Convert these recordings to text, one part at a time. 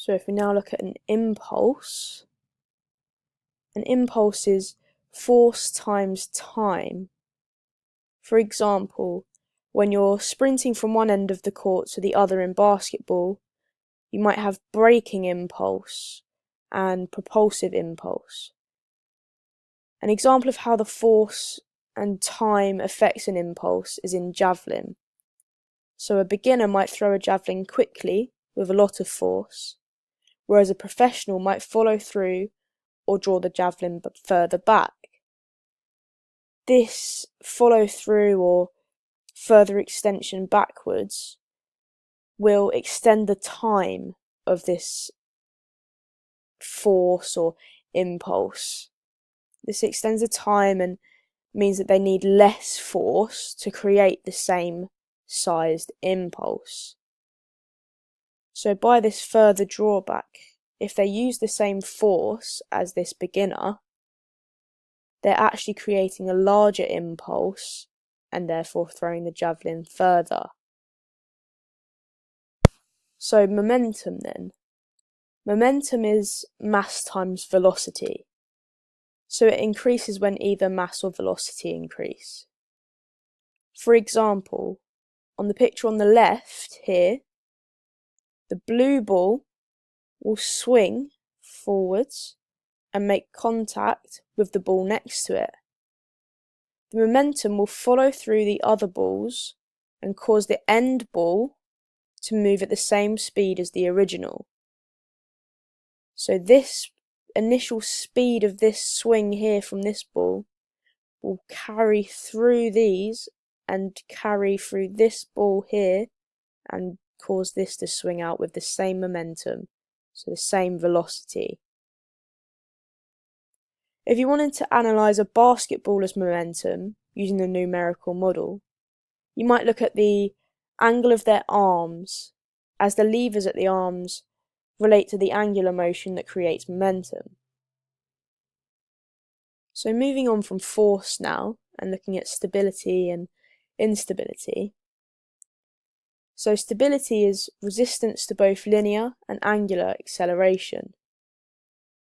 So if we now look at an impulse is force times time. For example, when you're sprinting from one end of the court to the other in basketball, you might have braking impulse and propulsive impulse. An example of how the force and time affects an impulse is in javelin. So a beginner might throw a javelin quickly with a lot of force, whereas a professional might follow through or draw the javelin further back. This follow through or further extension backwards will extend the time of this force or impulse. This extends the time and means that they need less force to create the same sized impulse. So by this further drawback, if they use the same force as this beginner, they're actually creating a larger impulse and therefore throwing the javelin further. So momentum then. Momentum is mass times velocity. So it increases when either mass or velocity increase. For example, on the picture on the left here, the blue ball will swing forwards and make contact with the ball next to it. The momentum will follow through the other balls and cause the end ball to move at the same speed as the original. So this initial speed of this swing here from this ball will carry through these and carry through this ball here and cause this to swing out with the same momentum, so the same velocity. If you wanted to analyse a basketballer's momentum using the numerical model, you might look at the angle of their arms, as the levers at the arms relate to the angular motion that creates momentum. So moving on from force now and looking at stability and instability. So stability is resistance to both linear and angular acceleration.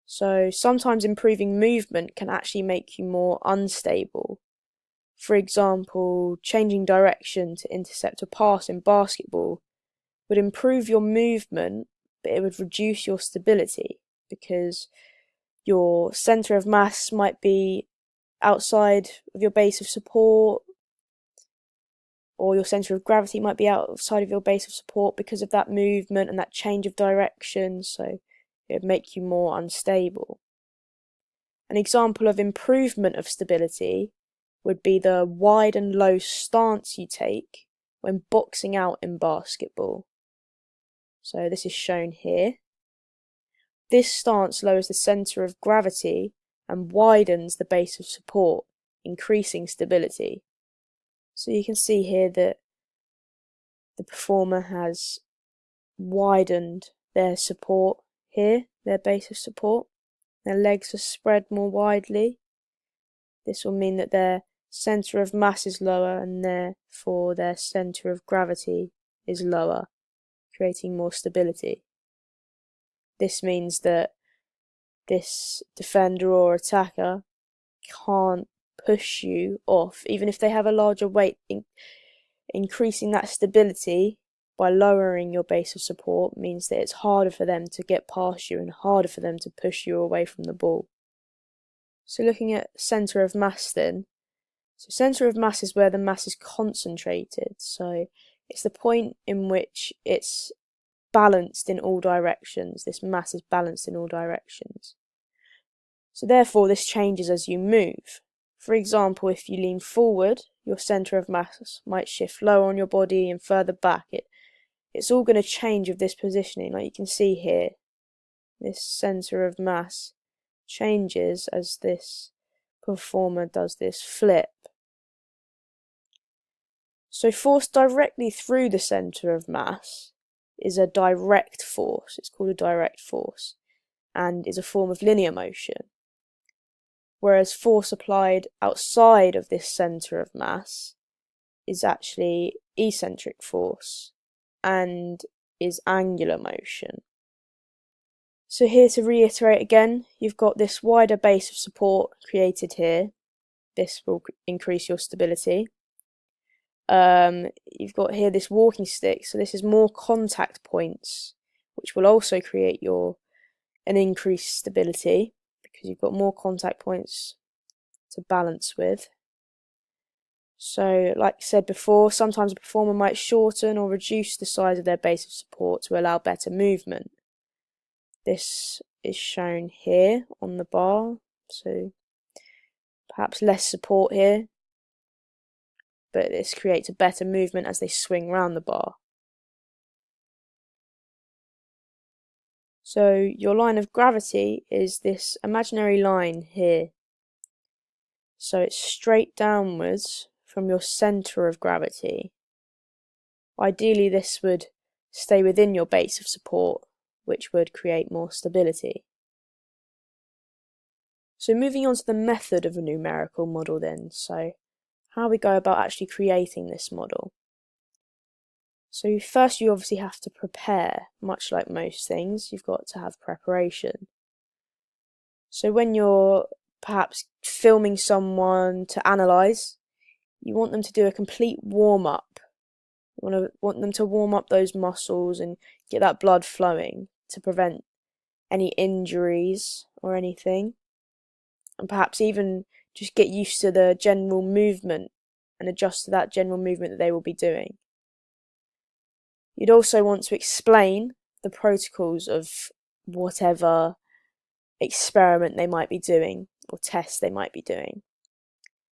So sometimes improving movement can actually make you more unstable. For example, changing direction to intercept a pass in basketball would improve your movement, but it would reduce your stability because your centre of mass might be outside of your base of support, or your centre of gravity might be outside of your base of support because of that movement and that change of direction, so it would make you more unstable. An example of improvement of stability would be the wide and low stance you take when boxing out in basketball. So this is shown here. This stance lowers the centre of gravity and widens the base of support, increasing stability. So you can see here that the performer has widened their support here, their base of support. Their legs are spread more widely. This will mean that their centre of mass is lower and therefore their centre of gravity is lower, creating more stability. This means that this defender or attacker can't push you off, even if they have a larger weight. Increasing that stability by lowering your base of support means that it's harder for them to get past you and harder for them to push you away from the ball. So looking at centre of mass then, so centre of mass is where the mass is concentrated, so it's the point in which it's balanced in all directions. This mass is balanced in all directions. So therefore this changes as you move. For example, if you lean forward, your centre of mass might shift lower on your body and further back. It's all going to change with this positioning, like you can see here. This centre of mass changes as this performer does this flip. So force directly through the centre of mass is a direct force. It's called a direct force and is a form of linear motion. Whereas force applied outside of this centre of mass is actually eccentric force and is angular motion. So here, to reiterate again, you've got this wider base of support created here. This will increase your stability. You've got here this walking stick, so this is more contact points, which will also create an increased stability because you've got more contact points to balance with. So, like I said before, sometimes a performer might shorten or reduce the size of their base of support to allow better movement. This is shown here on the bar, so perhaps less support here, but this creates a better movement as they swing around the bar. So your line of gravity is this imaginary line here. So it's straight downwards from your centre of gravity. Ideally, this would stay within your base of support, which would create more stability. So moving on to the method of a numerical model then, so how we go about actually creating this model. So first you obviously have to prepare, much like most things, you've got to have preparation. So when you're perhaps filming someone to analyse, you want them to do a complete warm-up. You want them to warm up those muscles and get that blood flowing to prevent any injuries or anything. And perhaps even just get used to the general movement and adjust to that general movement that they will be doing. You'd also want to explain the protocols of whatever experiment they might be doing or test they might be doing.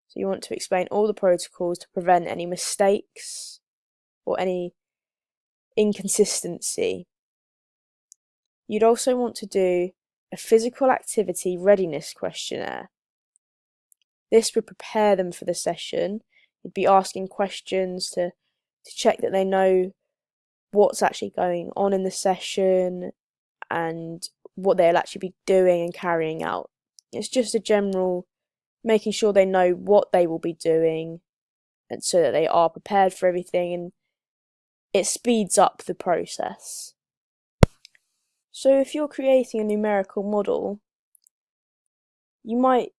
So you want to explain all the protocols to prevent any mistakes or any inconsistency. You'd also want to do a physical activity readiness questionnaire. This would prepare them for the session. You'd be asking questions to check that they know what's actually going on in the session and what they'll actually be doing and carrying out. It's just a general making sure they know what they will be doing and so that they are prepared for everything, and it speeds up the process. So if you're creating a numerical model, you might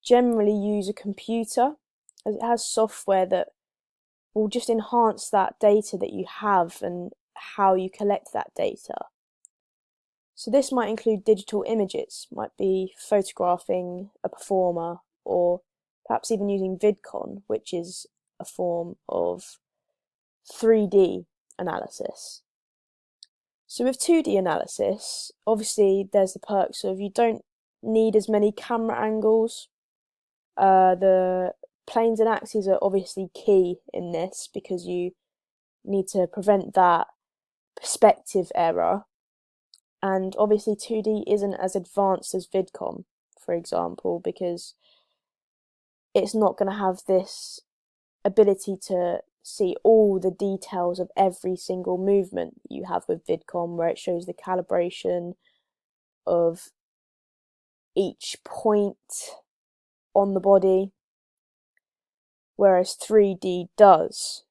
generally use a computer, as it has software that will just enhance that data that you have and how you collect that data. So this might include digital images, might be photographing a performer, or perhaps even using VidCon, which is a form of 3D analysis. So with 2D analysis, obviously there's the perks of you don't need as many camera angles. The planes and axes are obviously key in this because you need to prevent that perspective error. And obviously 2D isn't as advanced as VidCon, for example, because it's not going to have this ability to see all the details of every single movement you have with VidCon, where it shows the calibration of each point on the body, whereas 3D does.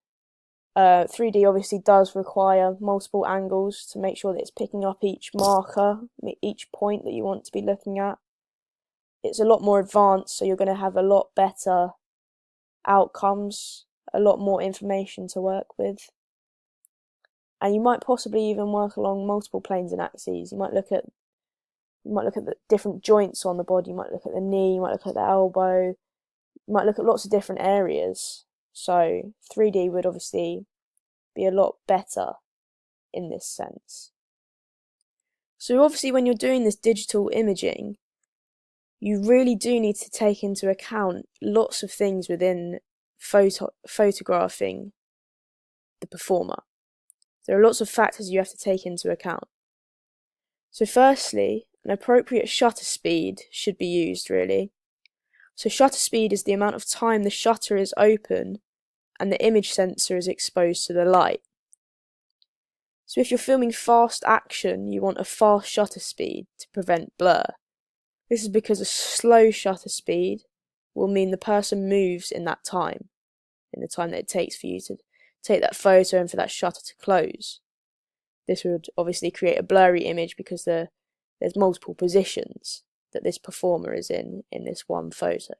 3D obviously does require multiple angles to make sure that it's picking up each marker, each point that you want to be looking at. It's a lot more advanced, so you're going to have a lot better outcomes, a lot more information to work with. And you might possibly even work along multiple planes and axes. You might look at the different joints on the body, you might look at the knee, you might look at the elbow, you might look at lots of different areas. So 3D would obviously be a lot better in this sense. So obviously when you're doing this digital imaging, you really do need to take into account lots of things within photographing the performer. There are lots of factors you have to take into account. So firstly, an appropriate shutter speed should be used, really. So shutter speed is the amount of time the shutter is open and the image sensor is exposed to the light. So if you're filming fast action, you want a fast shutter speed to prevent blur. This is because a slow shutter speed will mean the person moves in that time, in the time that it takes for you to take that photo and for that shutter to close. This would obviously create a blurry image because the there's multiple positions that this performer is in this one photo.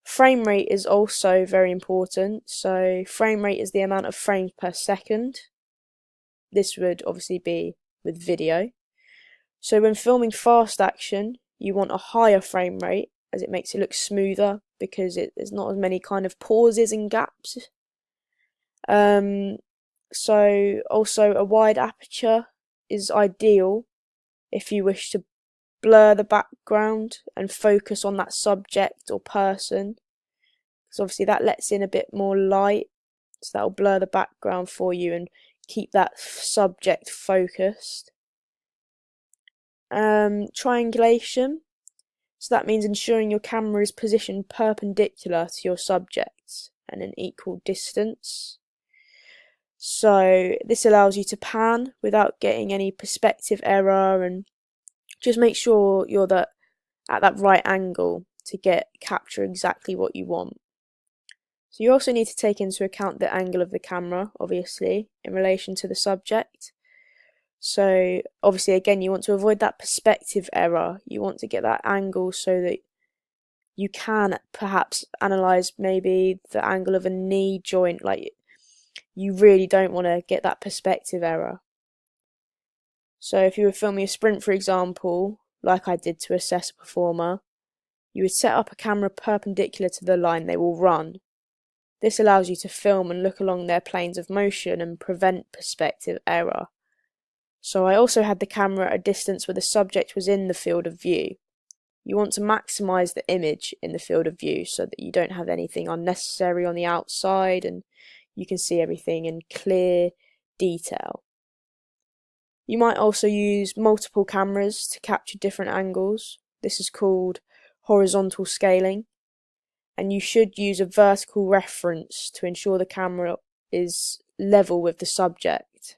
Frame rate is also very important. So frame rate is the amount of frames per second. This would obviously be with video. So when filming fast action, you want a higher frame rate as it makes it look smoother because there's not as many kind of pauses and gaps. So also a wide aperture is ideal if you wish to blur the background and focus on that subject or person, because obviously that lets in a bit more light, so that will blur the background for you and keep that subject focused. Triangulation, so that means ensuring your camera is positioned perpendicular to your subject and an equal distance. So this allows you to pan without getting any perspective error, and just make sure you're at that right angle to capture exactly what you want. So you also need to take into account the angle of the camera, obviously, in relation to the subject. So obviously, again, you want to avoid that perspective error. You want to get that angle so that you can perhaps analyse maybe the angle of a knee joint. Like, you really don't want to get that perspective error. So if you were filming a sprint, for example, like I did to assess a performer, you would set up a camera perpendicular to the line they will run. This allows you to film and look along their planes of motion and prevent perspective error. So I also had the camera at a distance where the subject was in the field of view. You want to maximise the image in the field of view so that you don't have anything unnecessary on the outside and you can see everything in clear detail. You might also use multiple cameras to capture different angles. This is called horizontal scaling. And you should use a vertical reference to ensure the camera is level with the subject.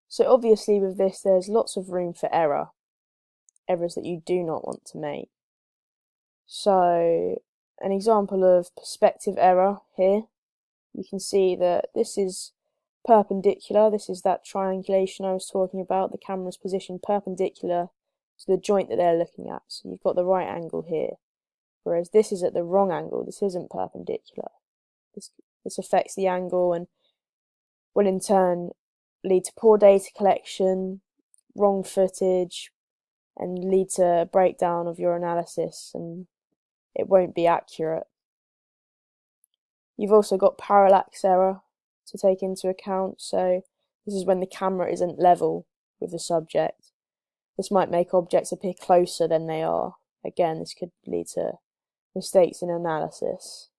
So obviously with this there's lots of room for errors that you do not want to make. So an example of perspective error here, you can see that this is perpendicular, this is that triangulation I was talking about, the camera's positioned perpendicular to the joint that they're looking at, so you've got the right angle here. Whereas this is at the wrong angle, this isn't perpendicular. This affects the angle and will in turn lead to poor data collection, wrong footage, and lead to a breakdown of your analysis, and it won't be accurate. You've also got parallax error to take into account, so this is when the camera isn't level with the subject. This might make objects appear closer than they are. Again, this could lead to mistakes in analysis.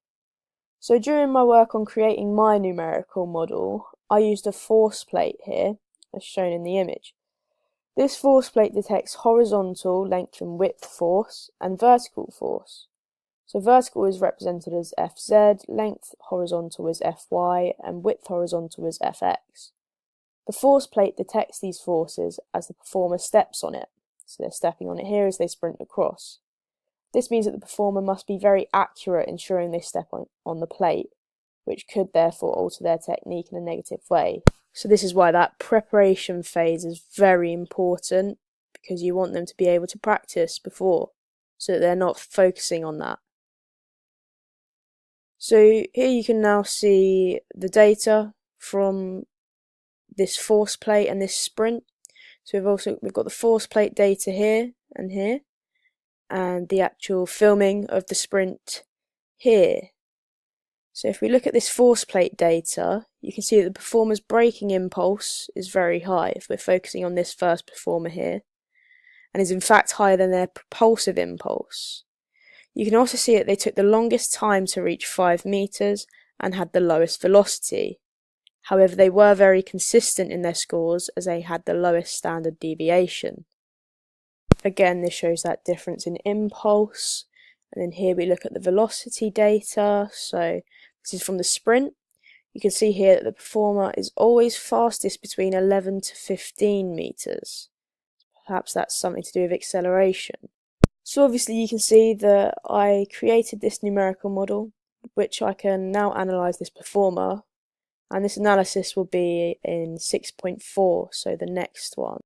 So during my work on creating my numerical model, I used a force plate here, as shown in the image. This force plate detects horizontal length and width force and vertical force. So vertical is represented as Fz, length horizontal is Fy, and width horizontal is Fx. The force plate detects these forces as the performer steps on it. So they're stepping on it here as they sprint across. This means that the performer must be very accurate ensuring they step on the plate, which could therefore alter their technique in a negative way. So this is why that preparation phase is very important, because you want them to be able to practice before, so that they're not focusing on that. So here you can now see the data from this force plate and this sprint. So we've got the force plate data here and here, and the actual filming of the sprint here. So if we look at this force plate data, you can see that the performer's braking impulse is very high if we're focusing on this first performer here, and is in fact higher than their propulsive impulse. You can also see that they took the longest time to reach 5 meters and had the lowest velocity. However, they were very consistent in their scores as they had the lowest standard deviation. Again, this shows that difference in impulse. And then here we look at the velocity data. So this is from the sprint. You can see here that the performer is always fastest between 11 to 15 meters. Perhaps that's something to do with acceleration. So obviously you can see that I created this numerical model, which I can now analyse this performer. And this analysis will be in 6.4, so the next one.